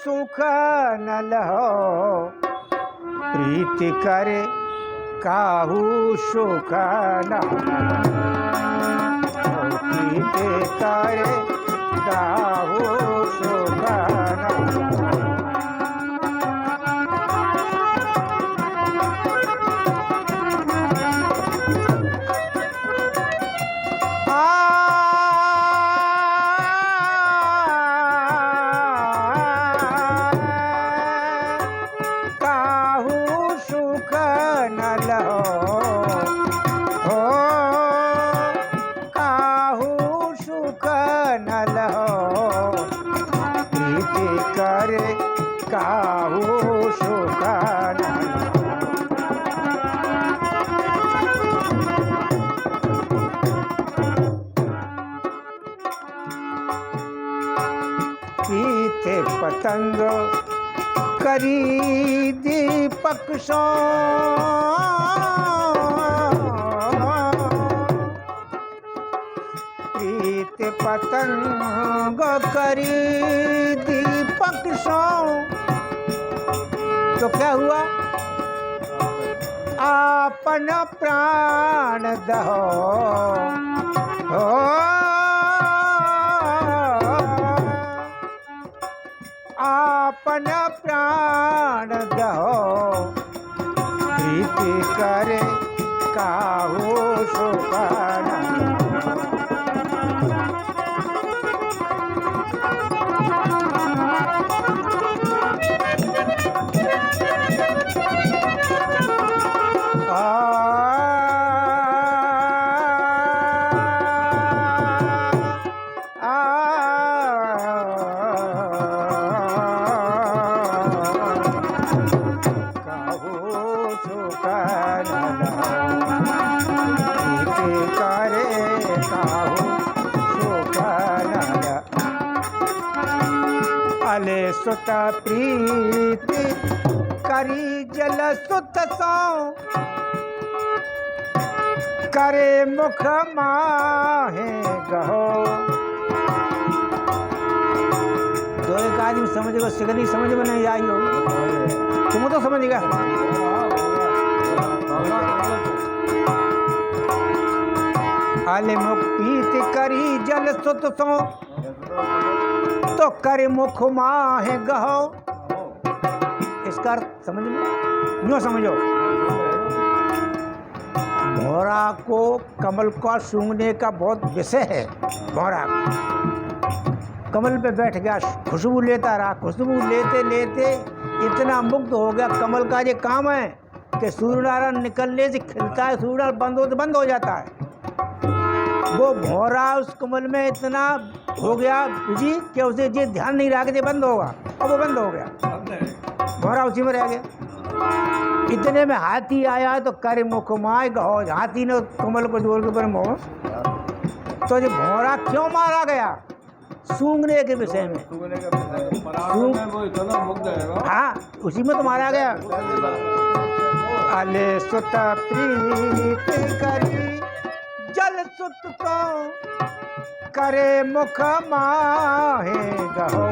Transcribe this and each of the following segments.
सुख न लहो, प्रीति करे काहू सुख न प्रीति करे काहू सुख न। पीते पतंग करी दीपक सो, पीते पतंग करी दीपक सो। तो क्या हुआ? आपन प्राण दहो, आपन प्राण दहो, प्रीति करे काहू सुख न। अले सुत प्रीति करी जल सुत सो, करे मुख माहे गहो। तो एक आदमी समझेगा, सिगनी समझ में नहीं आई हो, तुम तो समझेगा। अले मुख प्रीति करी जल सुत सो, तो करे मुख माहे गहो। इसका अर्थ समझ में यूँ समझो, भौरा को कमल का सूंघने का बहुत विषय है। भौरा कमल पे बैठ गया, खुशबू लेता रहा, खुशबू लेते लेते इतना मुग्ध हो गया। कमल का ये काम है कि सूर्यनारायण निकलने से खिलता है, सूर्यनारायण बंद हो जाता है। वो भौरा उस कमल में इतना हो गया बिजी कि उसे ये ध्यान नहीं रहा कि ये बंद होगा, और वो बंद हो गया, भौरा उसी में रह गया। इतने में हाथी आया तो करे मुख माय गहो। हाथी ने कमल को जोड़ के पर मोह। तो ये भौरा क्यों मारा गया? सूंघने के विषय में। हाँ, उसी में तो मारा गया। अले सुत प्रीति करी जल सुत को, करे मुख माहे गहो।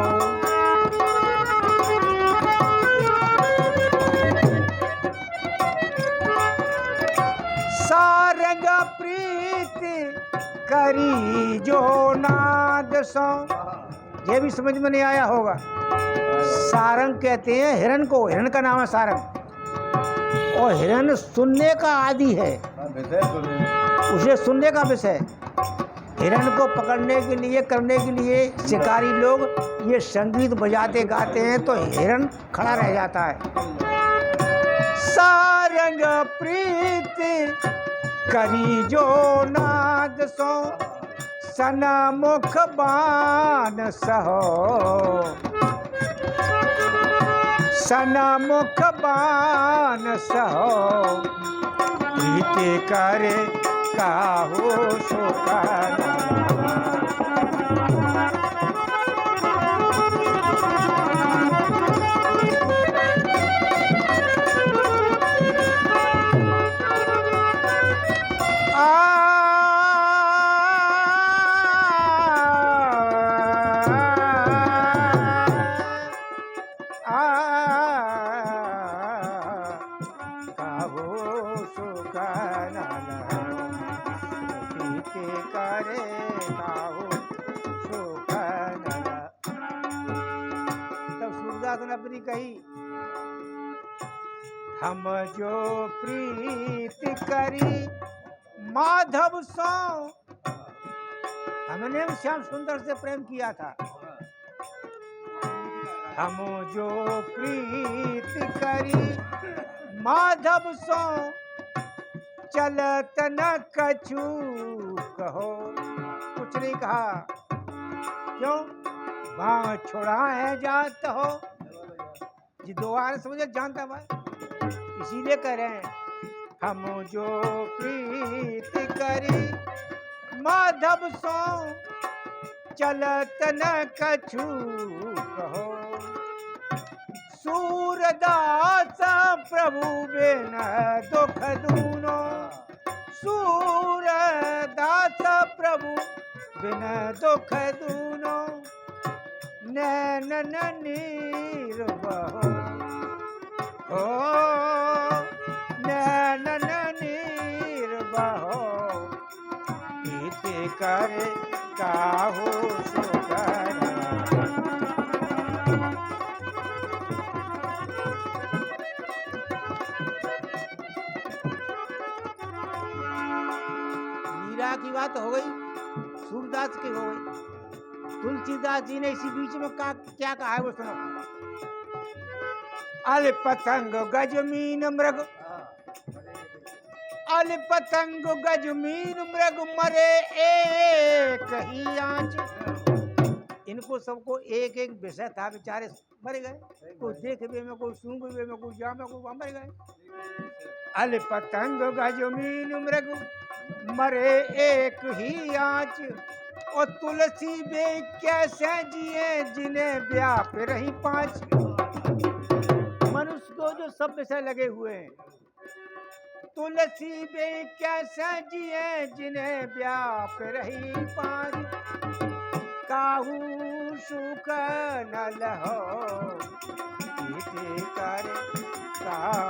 सारंग प्रीति करी जो नाद सो। ये भी समझ में नहीं आया होगा। सारंग कहते हैं हिरण को, हिरण का नाम है सारंग। और हिरण सुनने का आदि है, उसे सुनने का विषय। हिरण को पकड़ने के लिए, करने के लिए शिकारी लोग ये संगीत बजाते गाते हैं तो हिरण खड़ा रह जाता है। सारंग प्रीति करी जो नाद सो, सनमुख बान सहो। सनमुख बान सहो, प्रीति करे काहू सुख न। करे काहू सुख न लहो। तब सूरदास ने अपनी कही, हम जो प्रीत करी माधव सो, हमने श्याम सुंदर से प्रेम किया था। हम जो प्रीत करी माधव सो, चलत न कछु कहो। कुछ नहीं कहा, क्यों? वहां छोड़ाए जात हो, जी दो बार समझे जानता भाई, इसीलिए कह रहे हैं हम जो प्रीत करी माधव सो, चलत न कछु कहो। सूरदास प्रभु बिन दुख दूनो, सूरदास प्रभु बिन दुख दूनो, नैन नीर बहो हो, नैन नीर बहो, प्रीति करे काहू सुख न लहो। मीरा की बात हो गई, सूरदास की हो गई। तुलसीदास जी ने इसी बीच में क्या कहा है वो सुनो। अल पतंग गजमीन मृग, अल पतंग गजमीन मृग, मरे एक ही आंच। इनको सबको एक एक विषय था, बेचारे मर गए। कोई देखबे में, कोई सूंघबे में, कोई जामे, कोई मर गए। अल पतंग गजमीन मृग, मरे एक ही आंच। और तुलसी बे कैसे जिए जिन्हें व्याप रही पांच। मनुष्य को जो सब विषय लगे हुए हैं, तुलसी बे कैसे जिए जिन्हें व्याप रही पांच। काहू सुख न लहो, प्रीति करे काहू